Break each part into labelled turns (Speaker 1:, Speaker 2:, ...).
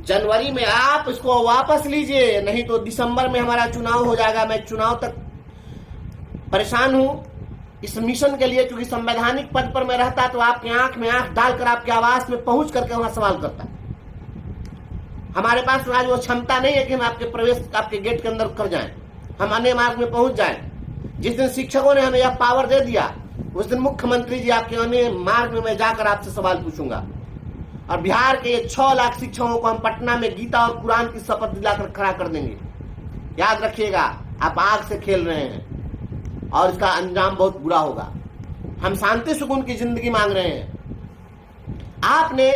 Speaker 1: जनवरी में आप इसको वापस लीजिए, नहीं तो दिसंबर में हमारा चुनाव हो जाएगा। मैं चुनाव तक परेशान हूं इस मिशन के लिए, क्योंकि संवैधानिक पद पर मैं रहता तो आपके आंख में आंख डालकर आपके आवास में पहुंच करके वहां सवाल करता। हमारे पास आज वो क्षमता नहीं है कि हम आपके गेट के अंदर कर जाएं, हम अन्य मार्ग में पहुंच जाएं। जिस दिन शिक्षकों ने हमें यह पावर दे दिया, उस दिन मुख्यमंत्री जी आपके अन्य मार्ग में मैं जाकर आपसे सवाल पूछूंगा। और बिहार के ये 6 लाख शिक्षकों को हम पटना में गीता और कुरान की शपथ दिलाकर खड़ा कर देंगे। याद रखिएगा, आप आग से खेल रहे हैं और इसका अंजाम बहुत बुरा होगा। हम शांति सुकून की जिंदगी मांग रहे हैं। आपने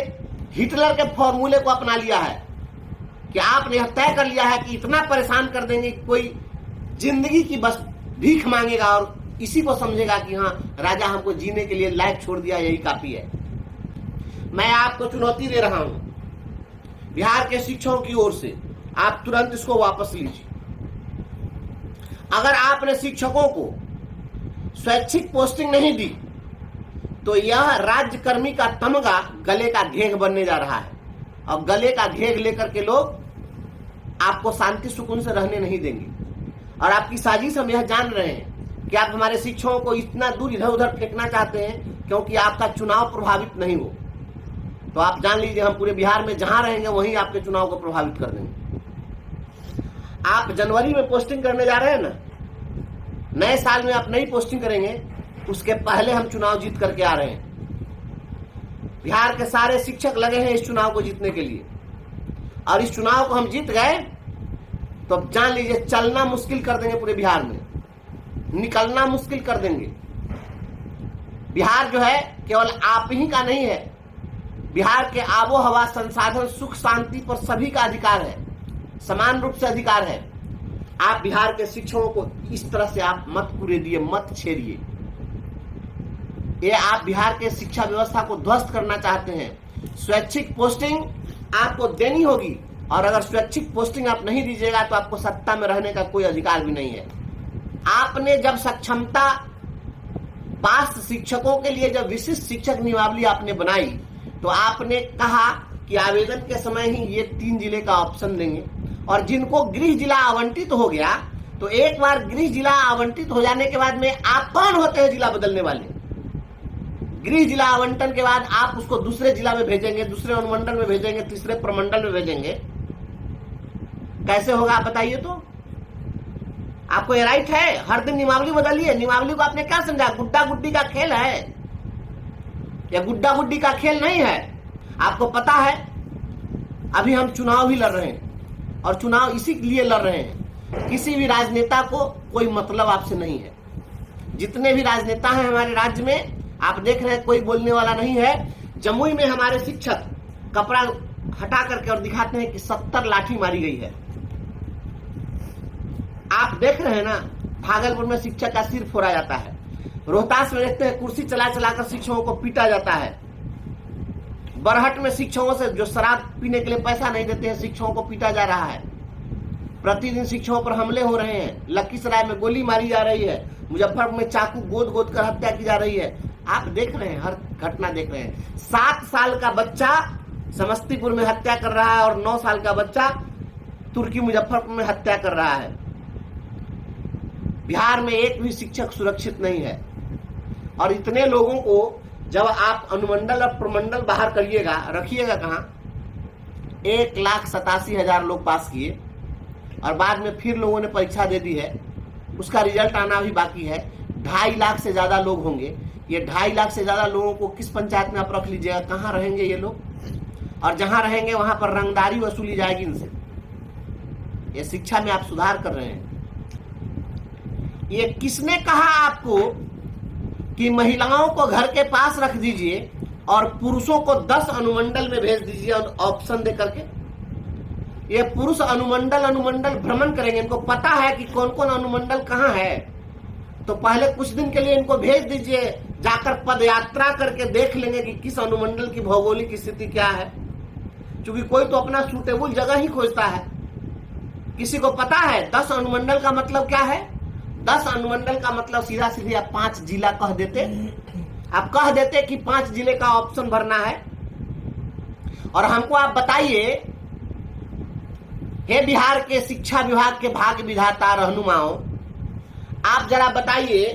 Speaker 1: हिटलर के फॉर्मूले को अपना लिया है कि आपने यह तय कर लिया है कि इतना परेशान कर देंगे कि कोई जिंदगी की बस भीख मांगेगा और इसी को समझेगा कि हाँ, राजा हमको जीने के लिए लायक छोड़ दिया, यही काफी है। मैं आपको चुनौती दे रहा हूं बिहार के शिक्षकों की ओर से, आप तुरंत इसको वापस लीजिए। अगर आपने शिक्षकों को स्वैच्छिक पोस्टिंग नहीं दी तो यह राज्यकर्मी का तमगा गले का घेघ बनने जा रहा है, और गले का घेघ लेकर के लोग आपको शांति सुकून से रहने नहीं देंगे। और आपकी साजिश हम यह जान रहे हैं कि आप हमारे शिक्षकों को इतना दूर इधर उधर फेंकना चाहते हैं क्योंकि आपका चुनाव प्रभावित नहीं हो। तो आप जान लीजिए, हम पूरे बिहार में जहां रहेंगे वहीं आपके चुनाव को प्रभावित कर देंगे। आप जनवरी में पोस्टिंग करने जा रहे हैं ना, नए साल में आप नई पोस्टिंग करेंगे, उसके पहले हम चुनाव जीत करके आ रहे हैं। बिहार के सारे शिक्षक लगे हैं इस चुनाव को जीतने के लिए, और इस चुनाव को हम जीत गए तो अब जान लीजिए चलना मुश्किल कर देंगे पूरे बिहार में, निकलना मुश्किल कर देंगे। बिहार जो है केवल आप ही का नहीं है, बिहार के आबो हवा, संसाधन, सुख शांति पर सभी का अधिकार है, समान रूप से अधिकार है। आप बिहार के शिक्षकों को इस तरह से आप मत कुरेदिए, मत छेड़िए। ये आप बिहार के शिक्षा व्यवस्था को ध्वस्त करना चाहते हैं। स्वैच्छिक पोस्टिंग आपको देनी होगी, और अगर स्वैच्छिक पोस्टिंग आप नहीं दीजिएगा तो आपको सत्ता में रहने का कोई अधिकार भी नहीं है। आपने जब सक्षमता पास शिक्षकों के लिए जब विशिष्ट शिक्षक नियमावली आपने बनाई तो आपने कहा कि आवेदन के समय ही ये 3 जिले का ऑप्शन देंगे, और जिनको गृह जिला आवंटित हो गया तो एक बार गृह जिला आवंटित हो जाने के बाद में आप कौन होते हैं जिला बदलने वाले? गृह जिला आवंटन के बाद आप उसको दूसरे जिला में भेजेंगे, दूसरे अनुमंडल में भेजेंगे, तीसरे प्रमंडल में भेजेंगे। कैसे होगा आप बताइए तो? आपको ये राइट है? हर दिन नियमावली बदलिए। नियमावली को आपने क्या समझा? गुड्डा गुड्डी का खेल है? यह गुड्डा गुड्डी का खेल नहीं है। आपको पता है अभी हम चुनाव ही लड़ रहे हैं, और चुनाव इसी लिए लड़ रहे हैं, किसी भी राजनेता को कोई मतलब आपसे नहीं है। जितने भी राजनेता हैं हमारे राज्य में, आप देख रहे हैं कोई बोलने वाला नहीं है। जमुई में हमारे शिक्षक कपड़ा हटा करके और दिखाते हैं कि 70 लाठी मारी गई है। आप देख रहे हैं ना, भागलपुर में शिक्षक का सिर फोड़ा जाता है, रोहतास में देखते हैं कुर्सी चला चलाकर शिक्षकों को पीटा जाता है, बरहट में शिक्षकों से जो शराब पीने के लिए पैसा नहीं देते हैं शिक्षकों को पीटा जा रहा है। प्रतिदिन शिक्षकों पर हमले हो रहे हैं, लखीसराय में गोली मारी जा रही है, मुजफ्फरपुर में चाकू गोद गोद कर हत्या की जा रही है। आप देख रहे हैं, हर घटना देख रहे हैं। 7 साल का बच्चा समस्तीपुर में हत्या कर रहा है और 9 साल का बच्चा तुर्की मुजफ्फरपुर में हत्या कर रहा है। बिहार में एक भी शिक्षक सुरक्षित नहीं है, और इतने लोगों को जब आप अनुमंडल और प्रमंडल बाहर करिएगा, रखिएगा कहां? 1,87,000 लोग पास किए, और बाद में फिर लोगों ने परीक्षा दे दी है, उसका रिजल्ट आना भी बाकी है। 2.5 लाख से ज्यादा लोग होंगे। ये 2.5 लाख से ज्यादा लोगों को किस पंचायत में आप रख लीजिएगा? कहाँ रहेंगे ये लोग? और जहां रहेंगे वहां पर रंगदारी वसूली जाएगी इनसे। ये शिक्षा में आप सुधार कर रहे हैं। ये किसने कहा आपको कि महिलाओं को घर के पास रख दीजिए और पुरुषों को 10 अनुमंडल में भेज दीजिए ऑप्शन दे करके? ये पुरुष अनुमंडल भ्रमण करेंगे, इनको पता है कि कौन कौन अनुमंडल कहाँ है। तो पहले कुछ दिन के लिए इनको भेज दीजिए, जाकर पद यात्रा करके देख लेंगे कि किस अनुमंडल की भौगोलिक स्थिति क्या है, क्योंकि कोई तो अपना सूटेबल जगह ही खोजता है। किसी को पता है 10 अनुमंडल का मतलब क्या है? 10 अनुमंडल का मतलब सीधा सीधे आप 5 जिला कह देते। आप कह देते कि 5 जिले का ऑप्शन भरना है, और हमको आप बताइए हे बिहार के शिक्षा विभाग के भाग्य विधाता रहनुमाओं, आप जरा बताइए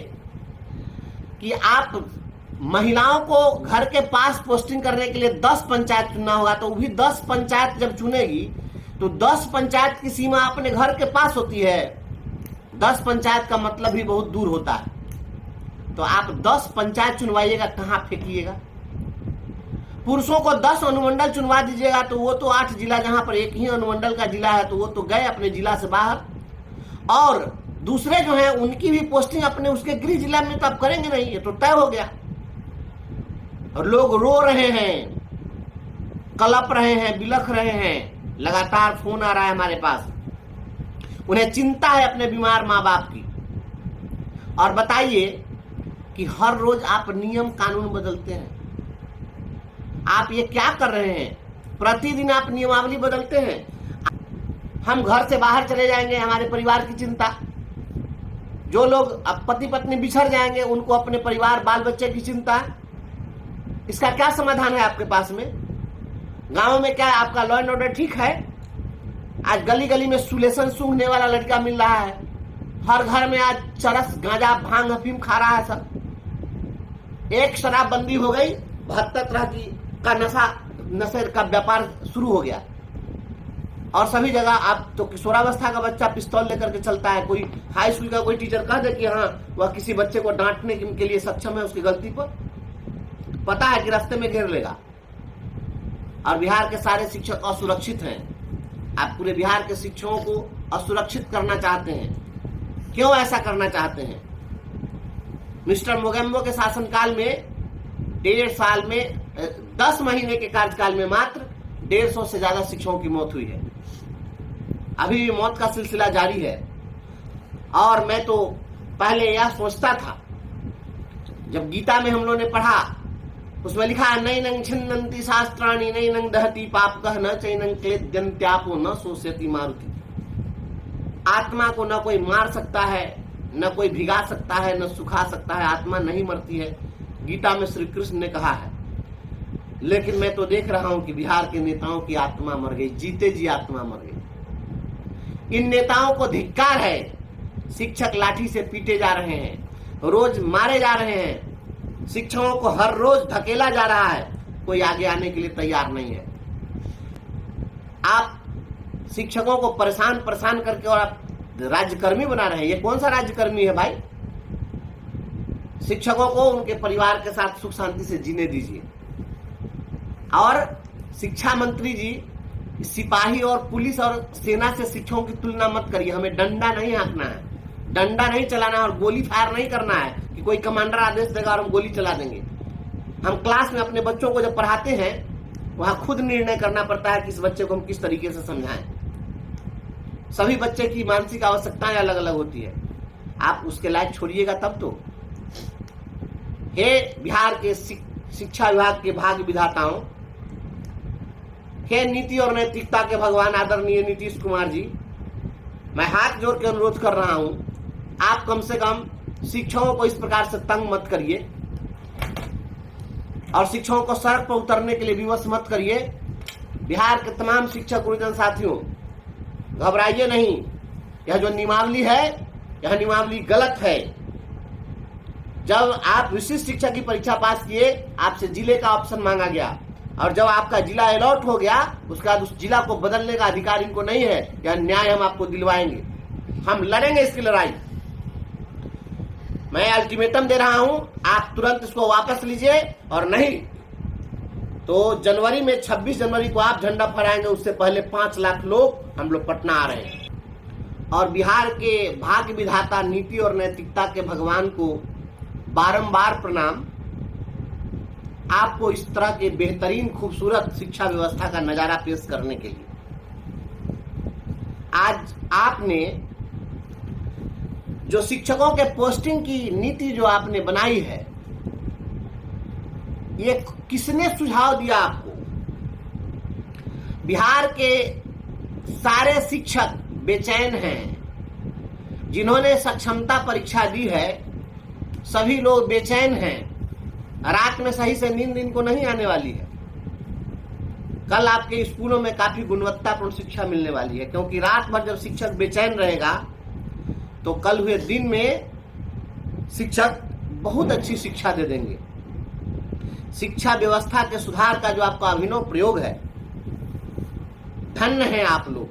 Speaker 1: कि आप महिलाओं को घर के पास पोस्टिंग करने के लिए 10 पंचायत चुनना होगा, तो वो भी 10 पंचायत जब चुनेगी तो 10 पंचायत की सीमा अपने घर के पास होती है। 10 पंचायत का मतलब भी बहुत दूर होता है। तो आप 10 पंचायत चुनवाइएगा, कहां फेंकिएगा? पुरुषों को 10 अनुमंडल चुनवा दीजिएगा तो वो तो 8 जिला, जहां पर एक ही अनुमंडल का जिला है, तो वो तो गए अपने जिला से बाहर। और दूसरे जो हैं उनकी भी पोस्टिंग अपने उसके गृह जिला में तो आप करेंगे नहीं, ये तो तय हो गया। और लोग रो रहे हैं, कलप रहे हैं, बिलख रहे हैं, लगातार फोन आ रहा है हमारे पास। उन्हें चिंता है अपने बीमार माँ बाप की। और बताइए कि हर रोज आप नियम कानून बदलते हैं, आप ये क्या कर रहे हैं? प्रतिदिन आप नियमावली बदलते हैं। हम घर से बाहर चले जाएंगे, हमारे परिवार की चिंता। जो लोग अब पति पत्नी बिछड़ जाएंगे, उनको अपने परिवार बाल बच्चे की चिंता। इसका क्या समाधान है आपके पास में? गांव में क्या आपका लॉ एंड ऑर्डर ठीक है? आज गली गली में सुलेशन सूंघने वाला लड़का मिल रहा है। हर घर में आज चरस, गांजा, भांग, अफीम खा रहा है सब। एक शराबबंदी हो गई, 72 तरह की का नशे का व्यापार शुरू हो गया। और सभी जगह आप तो किशोरावस्था का बच्चा पिस्तौल लेकर के चलता है। कोई हाई स्कूल का कोई टीचर कह दे कि हाँ वह किसी बच्चे को डांटने के लिए सक्षम है उसकी गलती पर, पता है कि रास्ते में घेर लेगा। और बिहार के सारे शिक्षक असुरक्षित हैं। आप पूरे बिहार के शिक्षकों को असुरक्षित करना चाहते हैं। क्यों ऐसा करना चाहते हैं? मिस्टर मोगेम्बो के शासनकाल में 1.5 साल में 10 महीने के कार्यकाल में मात्र 150 से ज्यादा शिक्षकों की मौत हुई है। अभी भी मौत का सिलसिला जारी है। और मैं तो पहले यह सोचता था, जब गीता में हम लोगों ने पढ़ा, उसमें लिखा है नैनं छिन्नन्ति शास्त्राणि नैनं दहति पापकः न चैनं क्लेद्यन्त्यापो न शोष्यति मारुति। आत्मा को न कोई मार सकता है, न कोई भिगा सकता है, न सुखा सकता है। आत्मा नहीं मरती है, गीता में श्री कृष्ण ने कहा है। लेकिन मैं तो देख रहा हूं कि बिहार के नेताओं की आत्मा मर गई, जीते जी आत्मा मर गई। इन नेताओं को धिक्कार है। शिक्षक लाठी से पीटे जा रहे हैं, रोज मारे जा रहे हैं, शिक्षकों को हर रोज धकेला जा रहा है, कोई आगे आने के लिए तैयार नहीं है। आप शिक्षकों को परेशान करके और आप राज्यकर्मी बना रहे हैं। ये कौन सा राज्यकर्मी है भाई? शिक्षकों को उनके परिवार के साथ सुख शांति से जीने दीजिए। और शिक्षा मंत्री जी, सिपाही और पुलिस और सेना से शिक्षकों की तुलना मत करिए। हमें डंडा नहीं हाँकना है, डंडा नहीं चलाना और गोली फायर नहीं करना है कि कोई कमांडर आदेश देगा और हम गोली चला देंगे। हम क्लास में अपने बच्चों को जब पढ़ाते हैं, वहां खुद निर्णय करना पड़ता है कि इस बच्चे को हम किस तरीके से समझाएं। सभी बच्चे की मानसिक आवश्यकताएं अलग अलग होती है। आप उसके लायक छोड़िएगा तब तो। हे बिहार के शिक्षा विभाग के भाग्य विधाताओं, हे नीति और नैतिकता के भगवान आदरणीय नीतीश कुमार जी, मैं हाथ जोड़ के अनुरोध कर रहा हूं, आप कम से कम शिक्षकों को इस प्रकार से तंग मत करिए और शिक्षकों को सड़क पर उतरने के लिए विवश मत करिए। बिहार के तमाम शिक्षक गुरुजन साथियों, घबराइए नहीं। यह जो नियमावली है, यह नियमावली गलत है। जब आप विशिष्ट शिक्षक की परीक्षा पास किए, आपसे जिले का ऑप्शन मांगा गया और जब आपका जिला अलॉट हो गया, उसके बाद उस जिला को बदलने का अधिकार इनको नहीं है। यह न्याय हम आपको दिलवाएंगे, हम लड़ेंगे इसकी लड़ाई। मैं अल्टीमेटम दे रहा हूं, आप तुरंत इसको वापस लीजिए, और नहीं तो जनवरी में 26 जनवरी को आप झंडा फहराएंगे, उससे पहले 5 लाख लोग हम लोग पटना आ रहे हैं। और बिहार के भाग्य विधाता नीति और नैतिकता के भगवान को बारंबार प्रणाम, आपको इस तरह के बेहतरीन खूबसूरत शिक्षा व्यवस्था का नजारा पेश करने के लिए। आज आपने जो शिक्षकों के पोस्टिंग की नीति जो आपने बनाई है, ये किसने सुझाव दिया आपको? बिहार के सारे शिक्षक बेचैन हैं। जिन्होंने सक्षमता परीक्षा दी है, सभी लोग बेचैन हैं। रात में सही से नींद इनको नहीं आने वाली है। कल आपके स्कूलों में काफी गुणवत्तापूर्ण शिक्षा मिलने वाली है, क्योंकि रात भर जब शिक्षक बेचैन रहेगा तो कल हुए दिन में शिक्षक बहुत अच्छी शिक्षा दे देंगे। शिक्षा व्यवस्था के सुधार का जो आपका अभिनव प्रयोग है, धन्य है आप लोग।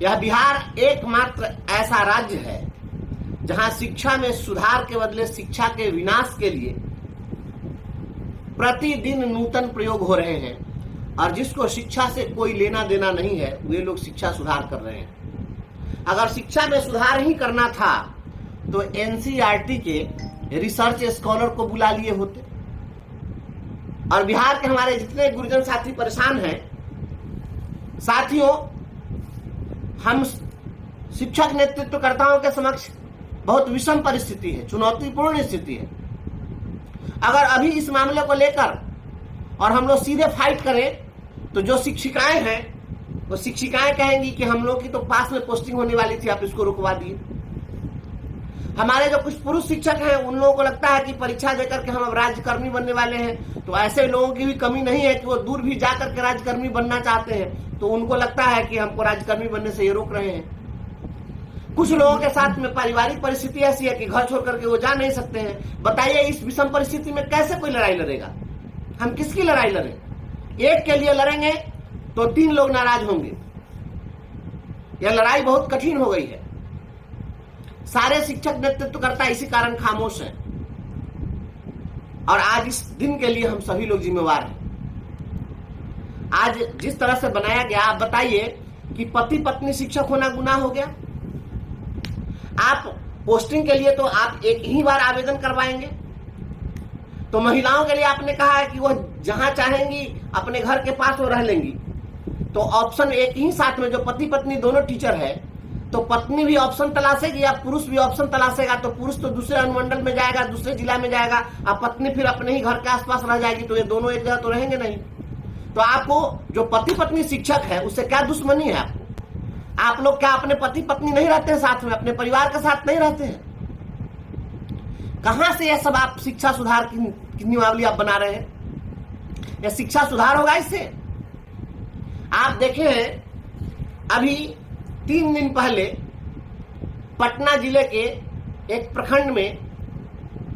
Speaker 1: यह बिहार एकमात्र ऐसा राज्य है जहां शिक्षा में सुधार के बदले शिक्षा के विनाश के लिए प्रतिदिन नूतन प्रयोग हो रहे हैं, और जिसको शिक्षा से कोई लेना देना नहीं है वे लोग शिक्षा सुधार कर रहे हैं। अगर शिक्षा में सुधार ही करना था तो एनसीईआरटी के रिसर्च स्कॉलर को बुला लिए होते। और बिहार के हमारे जितने गुरुजन साथी परेशान हैं, साथियों, हम शिक्षक नेतृत्वकर्ताओं के समक्ष बहुत विषम परिस्थिति है, चुनौतीपूर्ण स्थिति है। अगर अभी इस मामले को लेकर और हम लोग सीधे फाइट करें तो जो शिक्षिकाएं हैं वो शिक्षिकाएं कहेंगी कि हम लोग की तो पास में पोस्टिंग होने वाली थी, आप इसको रुकवा दिए। हमारे जो कुछ पुरुष शिक्षक हैं उन लोगों को लगता है कि परीक्षा देकर के हम अब राज्यकर्मी बनने वाले हैं, तो ऐसे लोगों की भी कमी नहीं है कि वो दूर भी जाकर के राज्यकर्मी बनना चाहते हैं, तो उनको लगता है कि हमको राज्यकर्मी बनने से ये रोक रहे हैं। कुछ लोगों के साथ में पारिवारिक परिस्थिति ऐसी है कि घर छोड़ करके वो जा नहीं सकते हैं। बताइए इस विषम परिस्थिति में कैसे कोई लड़ाई लड़ेगा? हम किसकी लड़ाई लड़ें? एक के लिए लड़ेंगे तो 3 लोग नाराज होंगे। यह लड़ाई बहुत कठिन हो गई है। सारे शिक्षक नेतृत्वकर्ता इसी कारण खामोश हैं, और आज इस दिन के लिए हम सभी लोग जिम्मेवार हैं। आज जिस तरह से बनाया गया, आप बताइए कि पति पत्नी शिक्षक होना गुनाह हो गया? आप पोस्टिंग के लिए तो आप एक ही बार आवेदन करवाएंगे, तो महिलाओं के लिए आपने कहा है कि वो जहां चाहेंगी अपने घर के पास वो रह लेंगी, तो ऑप्शन एक ही साथ में जो पति पत्नी दोनों टीचर है, तो पत्नी भी ऑप्शन तलाशेगी या पुरुष भी ऑप्शन तलाशेगा, तो पुरुष तो दूसरे अनुमंडल में जाएगा, दूसरे जिला में जाएगा, और पत्नी फिर अपने ही घर के आसपास रह जाएगी, तो ये दोनों एक जगह तो रहेंगे नहीं। तो आपको जो पति पत्नी शिक्षक है उससे क्या दुश्मनी है? आपको, आप लोग क्या अपने पति पत्नी नहीं रहते हैं साथ में, अपने परिवार के साथ नहीं रहते हैं? कहां से यह सब आप शिक्षा सुधार की नियमावली आप बना रहे हैं? यह शिक्षा सुधार होगा इससे? आप देखें अभी 3 दिन पहले पटना जिले के एक प्रखंड में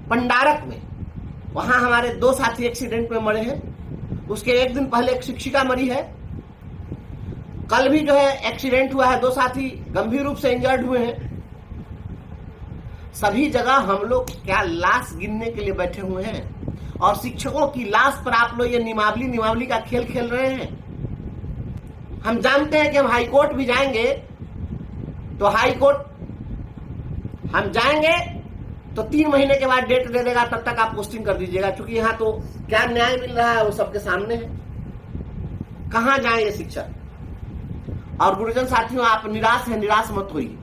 Speaker 1: पंडारक में, वहां हमारे 2 साथी एक्सीडेंट में मरे हैं। उसके 1 दिन पहले एक शिक्षिका मरी है। कल भी जो है एक्सीडेंट हुआ है, 2 साथी गंभीर रूप से इंजर्ड हुए हैं। सभी जगह हम लोग क्या लाश गिनने के लिए बैठे हुए हैं, और शिक्षकों की लाश पर आप लोग ये नियमावली का खेल खेल रहे हैं। हम जानते हैं कि हम हाई कोर्ट भी जाएंगे, तो हाई कोर्ट हम जाएंगे तो 3 महीने के बाद डेट दे देगा, तब तक आप पोस्टिंग कर दीजिएगा, क्योंकि यहाँ तो क्या न्याय मिल रहा है वो सबके सामने है। कहां जाएंगे शिक्षक? और गुरुजन साथियों, आप निराश हैं, निराश मत होइए।